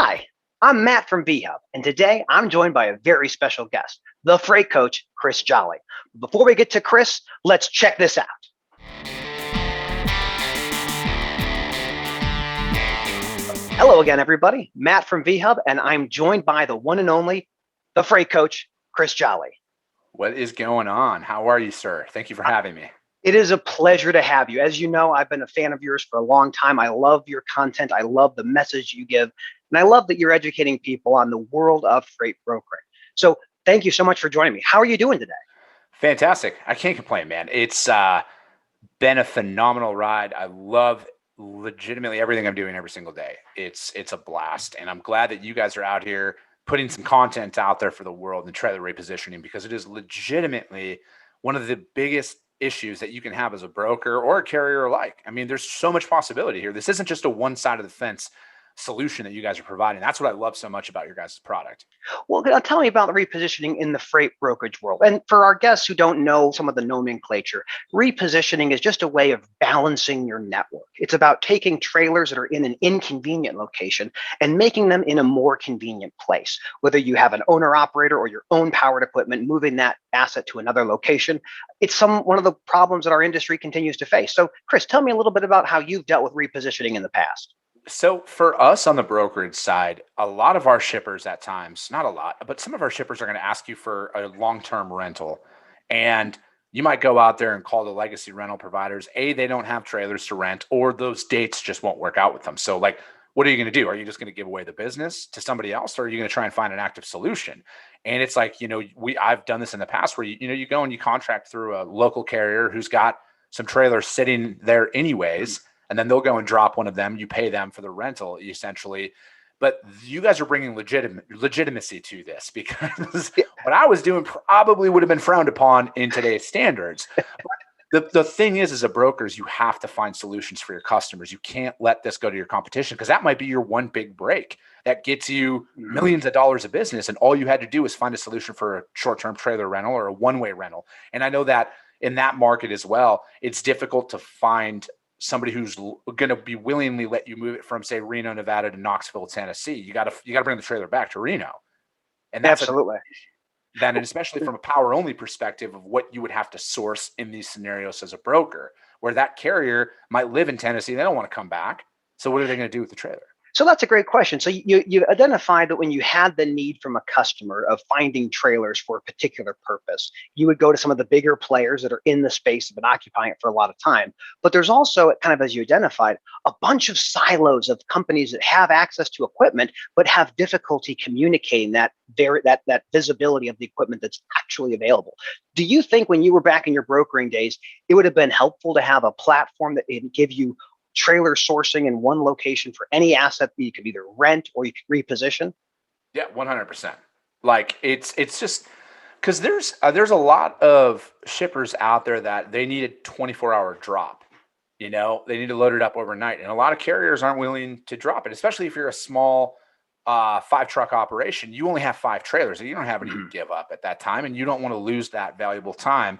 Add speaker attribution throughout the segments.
Speaker 1: Hi, I'm Matt from vHub, and today I'm joined by a very special guest, the freight coach, Chris Jolly. Before we get to Chris, let's check this out. Hello again, everybody. Matt from vHub, and I'm joined by the one and only, the freight coach, Chris Jolly.
Speaker 2: What is going on? How are you, sir? Thank you for having me.
Speaker 1: It is a pleasure to have you. As you know, I've been a fan of yours for a long time. I love your content. I love the message you give. And I love that you're educating people on the world of freight brokering. So thank you so much for joining me. How are you doing today?
Speaker 2: Fantastic. I can't complain, man. It's been a phenomenal ride. I love legitimately everything I'm doing every single day. It's a blast, and I'm glad that you guys are out here putting some content out there for the world and trailer repositioning, because it is legitimately one of the biggest issues that you can have as a broker or a carrier alike. I mean, there's so much possibility here. This isn't just a one side of the fence solution that you guys are providing. That's what I love so much about your guys' product.
Speaker 1: Well, tell me about the repositioning in the freight brokerage world. And for our guests who don't know some of the nomenclature, repositioning is just a way of balancing your network. It's about taking trailers that are in an inconvenient location and making them in a more convenient place. Whether you have an owner operator or your own powered equipment, moving that asset to another location, it's one of the problems that our industry continues to face. So, Chris, tell me a little bit about how you've dealt with repositioning in the past.
Speaker 2: So for us on the brokerage side, a lot of our shippers at times, not a lot, but some of our shippers are going to ask you for a long-term rental. And you might go out there and call the legacy rental providers. A, they don't have trailers to rent, or those dates just won't work out with them. So like, what are you going to do? Are you just going to give away the business to somebody else, or are you going to try and find an active solution? And it's like, I've done this in the past where, you go and you contract through a local carrier who's got some trailers sitting there anyways, and then they'll go and drop one of them. You pay them for the rental, essentially. But you guys are bringing legitimacy to this, because what I was doing probably would have been frowned upon in today's standards. The thing is, as a brokers, you have to find solutions for your customers. You can't let this go to your competition, because that might be your one big break that gets you millions of dollars of business. And all you had to do is find a solution for a short-term trailer rental or a one-way rental. And I know that in that market as well, it's difficult to find somebody who's going to be willingly let you move it from, say, Reno, Nevada to Knoxville, Tennessee. You got to bring the trailer back to Reno. And that's
Speaker 1: Absolutely.
Speaker 2: then, and especially from a power only perspective of what you would have to source in these scenarios as a broker, where that carrier might live in Tennessee. They don't want to come back. So what are they going to do with the trailer?
Speaker 1: So that's a great question. So you identified that when you had the need from a customer of finding trailers for a particular purpose, you would go to some of the bigger players that are in the space, have been occupying it for a lot of time. But there's also, kind of as you identified, a bunch of silos of companies that have access to equipment but have difficulty communicating that visibility of the equipment that's actually available. Do you think when you were back in your brokering days, it would have been helpful to have a platform that would give you trailer sourcing in one location for any asset that you could either rent or you could reposition?
Speaker 2: Yeah, 100%. Like it's just because there's a lot of shippers out there that they need a 24-hour drop. They need to load it up overnight, and a lot of carriers aren't willing to drop it, especially if you're a small 5-truck operation. You only have 5 trailers, and you don't have any to give up at that time, and you don't want to lose that valuable time.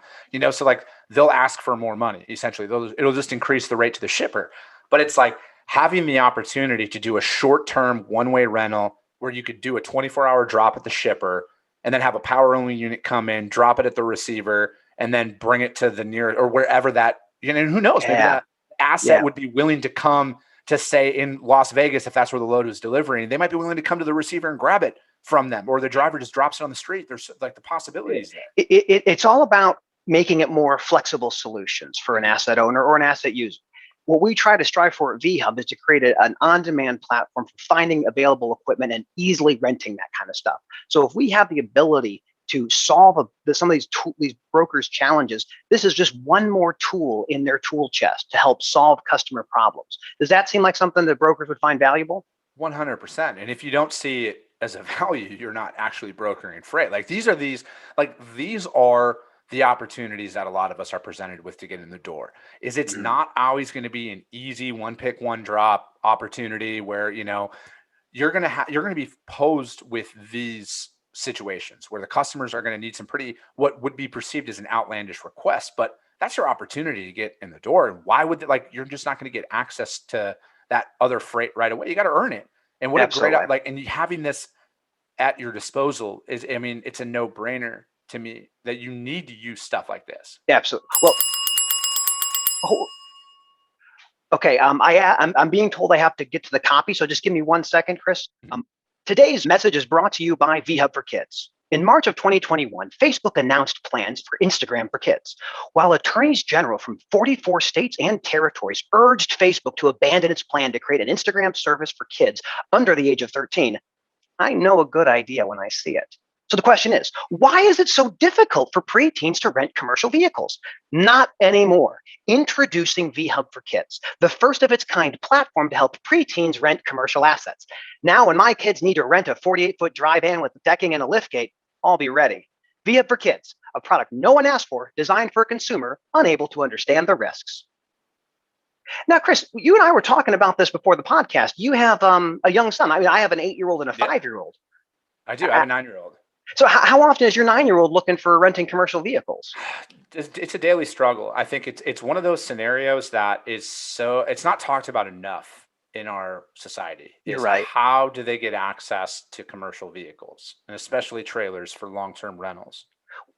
Speaker 2: So like they'll ask for more money. Essentially, it'll just increase the rate to the shipper. But it's like having the opportunity to do a short-term one-way rental where you could do a 24-hour drop at the shipper, and then have a power-only unit come in, drop it at the receiver, and then bring it to the nearest or wherever that. Who knows? Maybe that asset would be willing to come to, say, in Las Vegas, if that's where the load is delivering. They might be willing to come to the receiver and grab it from them, or the driver just drops it on the street. There's like the possibilities there.
Speaker 1: It's all about making it more flexible solutions for an asset owner or an asset user. What we try to strive for at vHub is to create an on-demand platform for finding available equipment and easily renting that kind of stuff. So if we have the ability to solve some of these brokers' challenges, this is just one more tool in their tool chest to help solve customer problems. Does that seem like something that brokers would find valuable?
Speaker 2: 100%. And if you don't see it as a value, you're not actually brokering freight. These are the opportunities that a lot of us are presented with to get in the door. It's not always going to be an easy one pick, one drop opportunity where, you're going to be posed with these situations where the customers are going to need some what would be perceived as an outlandish request, but that's your opportunity to get in the door. And why would you're just not going to get access to that other freight right away. You got to earn it. And what a great,
Speaker 1: Absolutely.
Speaker 2: like, and having this at your disposal is, I mean, it's a no brainer to me that you need to use stuff like this.
Speaker 1: Absolutely. Well, oh, okay. I'm being told I have to get to the copy, so just give me 1 second, Chris. Today's message is brought to you by vHub for Kids. In March of 2021, Facebook announced plans for Instagram for Kids, while attorneys general from 44 states and territories urged Facebook to abandon its plan to create an Instagram service for kids under the age of 13. I know a good idea when I see it. So the question is, why is it so difficult for preteens to rent commercial vehicles? Not anymore. Introducing vHub for Kids, the first of its kind platform to help preteens rent commercial assets. Now, when my kids need to rent a 48-foot dry van with decking and a liftgate, I'll be ready. vHub for Kids, a product no one asked for, designed for a consumer unable to understand the risks. Now, Chris, you and I were talking about this before the podcast. You have a young son. I mean, I have an 8-year-old and a
Speaker 2: Yeah,
Speaker 1: 5-year-old.
Speaker 2: I do. I have a 9-year-old.
Speaker 1: So how often is your 9-year-old looking for renting commercial vehicles?
Speaker 2: It's a daily struggle. I think it's one of those scenarios that is so, it's not talked about enough in our society,
Speaker 1: You're
Speaker 2: is
Speaker 1: right.
Speaker 2: how do they get access to commercial vehicles, and especially trailers for long-term rentals.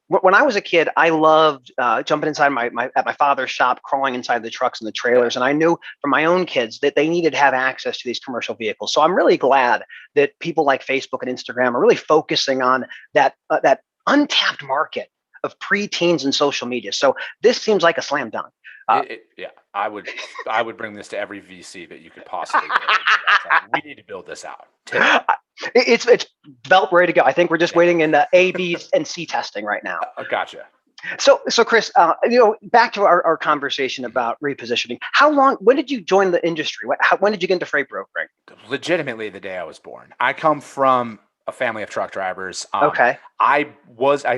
Speaker 1: When I was a kid, I loved jumping inside at my father's shop, crawling inside the trucks and the
Speaker 2: Yeah.
Speaker 1: trailers. And I knew from my own kids that they needed to have access to these commercial vehicles. So I'm really glad that people like Facebook and Instagram are really focusing on that untapped market of preteens and social media. So this seems like a slam dunk.
Speaker 2: Yeah, I would bring this to every VC that you could possibly get. We need to build this out.
Speaker 1: It's developed, ready to go. I think we're just
Speaker 2: Yeah.
Speaker 1: waiting in the A, B, and C testing right now.
Speaker 2: Gotcha.
Speaker 1: So Chris, back to our conversation about repositioning. When did you join the industry? When did you get into freight brokering?
Speaker 2: Legitimately, the day I was born. I come from a family of truck drivers.
Speaker 1: Okay.
Speaker 2: I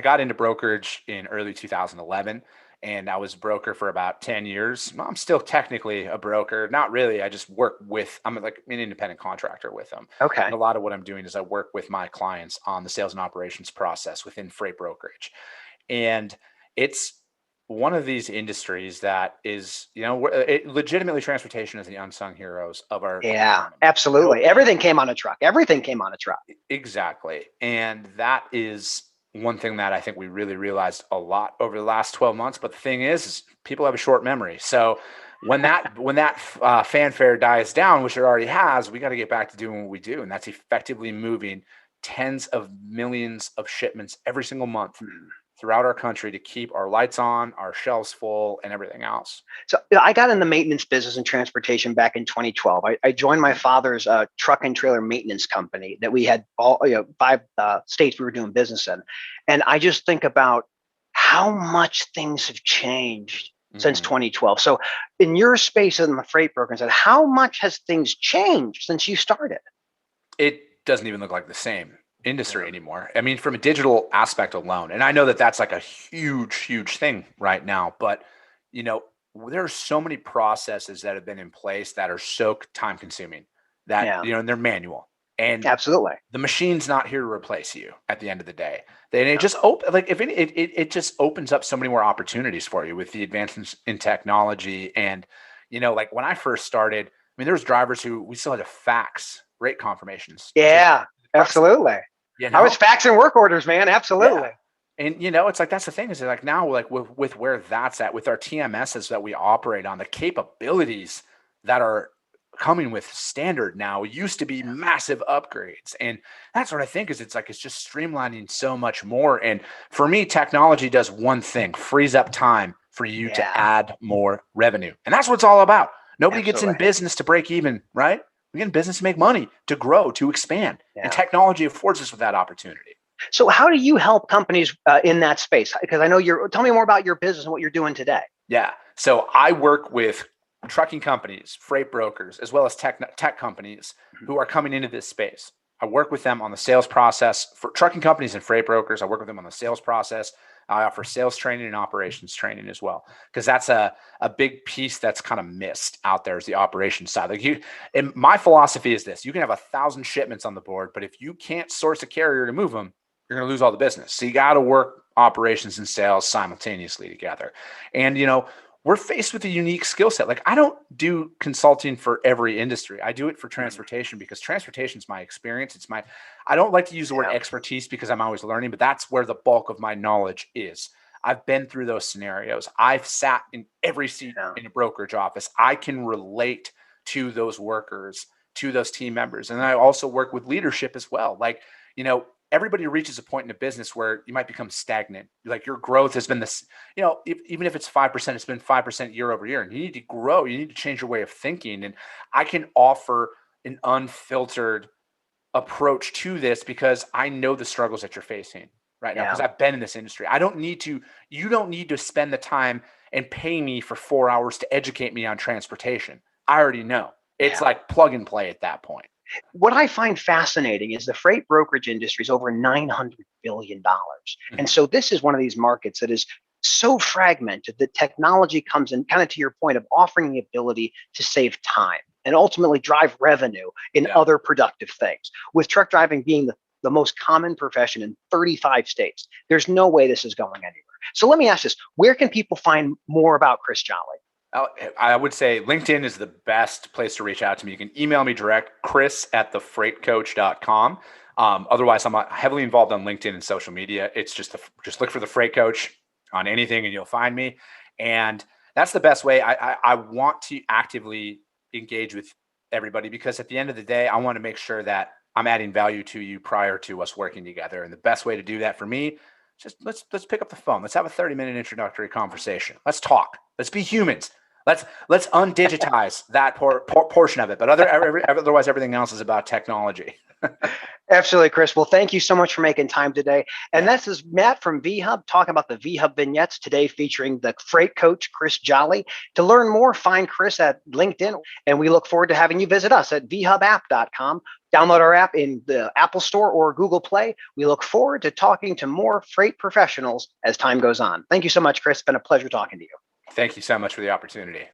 Speaker 2: got into brokerage in early 2011. And I was a broker for about 10 years. I'm still technically a broker. Not really. I just work with, I'm like an independent contractor with them.
Speaker 1: Okay.
Speaker 2: And a lot of what I'm doing is I work with my clients on the sales and operations process within freight brokerage. And it's one of these industries that is, legitimately, transportation is the unsung heroes of our
Speaker 1: Yeah,
Speaker 2: economy.
Speaker 1: absolutely. Everything came on a truck. Everything came on a truck.
Speaker 2: Exactly. And that is one thing that I think we really realized a lot over the last 12 months. But the thing is people have a short memory. So when that fanfare dies down, which it already has, we got to get back to doing what we do. And that's effectively moving tens of millions of shipments every single month throughout our country to keep our lights on, our shelves full, and everything else.
Speaker 1: So I got in the maintenance business and transportation back in 2012. I joined my father's truck and trailer maintenance company that we had all 5 states we were doing business in, and I just think about how much things have changed since 2012. So in your space in the freight broker, how much has things changed since you started?
Speaker 2: It doesn't even look like the same industry anymore. I mean, from a digital aspect alone, and I know that that's like a huge thing right now, but there are so many processes that have been in place that are so time consuming that, and they're manual, and
Speaker 1: Absolutely.
Speaker 2: the machine's not here to replace you at the end of the day. Then it just it just opens up so many more opportunities for you with the advancements in technology. And, like when I first started, I mean, there was drivers who we still had to fax rate confirmations.
Speaker 1: Yeah, absolutely. I was faxing work orders, man. Absolutely.
Speaker 2: Yeah. And it's like, that's the thing, is like now, like with where that's at, with our TMSs that we operate on, the capabilities that are coming with standard now used to be massive upgrades. And that's what I think is, it's just streamlining so much more. And for me, technology does one thing: frees up time for you to add more revenue. And that's what it's all about. Nobody gets in business to break even, right? We get in business to make money, to grow, to expand. And technology affords us with that opportunity.
Speaker 1: So how do you help companies in that space? Because I know tell me more about your business and what you're doing today.
Speaker 2: Yeah. So I work with trucking companies, freight brokers, as well as tech companies who are coming into this space. I work with them on the sales process. For trucking companies and freight brokers, I work with them on the sales process. I offer sales training and operations training as well, because that's a big piece that's kind of missed out there, is the operations side. And my philosophy is this: you can have 1,000 shipments on the board, but if you can't source a carrier to move them, you're going to lose all the business. So you got to work operations and sales simultaneously together. And, we're faced with a unique skill set. Like I don't do consulting for every industry. I do it for transportation because transportation is my experience. I don't like to use the word expertise because I'm always learning, but that's where the bulk of my knowledge is. I've been through those scenarios. I've sat in every seat in a brokerage office. I can relate to those workers, to those team members. And I also work with leadership as well. Like, everybody reaches a point in a business where you might become stagnant. Like your growth has been this, even if it's 5%, it's been 5% year over year, and you need to grow. You need to change your way of thinking. And I can offer an unfiltered approach to this because I know the struggles that you're facing right now because I've been in this industry. You don't need to spend the time and pay me for 4 hours to educate me on transportation. I already know. It's like plug and play at that point.
Speaker 1: What I find fascinating is the freight brokerage industry is over $900 billion. And so this is one of these markets that is so fragmented that technology comes in, kind of to your point, of offering the ability to save time and ultimately drive revenue in other productive things. With truck driving being the most common profession in 35 states, there's no way this is going anywhere. So let me ask this, where can people find more about Chris Jolly?
Speaker 2: I would say LinkedIn is the best place to reach out to me. You can email me direct, chris@thefreightcoach.com. Otherwise, I'm heavily involved on LinkedIn and social media. It's just look for the Freight Coach on anything and you'll find me. And that's the best way. I want to actively engage with everybody because at the end of the day, I want to make sure that I'm adding value to you prior to us working together. And the best way to do that for me, just let's pick up the phone. Let's have a 30-minute introductory conversation. Let's talk. Let's be humans. Let's undigitize that portion of it. But otherwise, everything else is about technology.
Speaker 1: Absolutely, Chris. Well, thank you so much for making time today. And this is Matt from vHub talking about the vHub vignettes today featuring the Freight Coach, Chris Jolly. To learn more, find Chris at LinkedIn. And we look forward to having you visit us at vhubapp.com. Download our app in the Apple Store or Google Play. We look forward to talking to more freight professionals as time goes on. Thank you so much, Chris. It's been a pleasure talking to you.
Speaker 2: Thank you so much for the opportunity.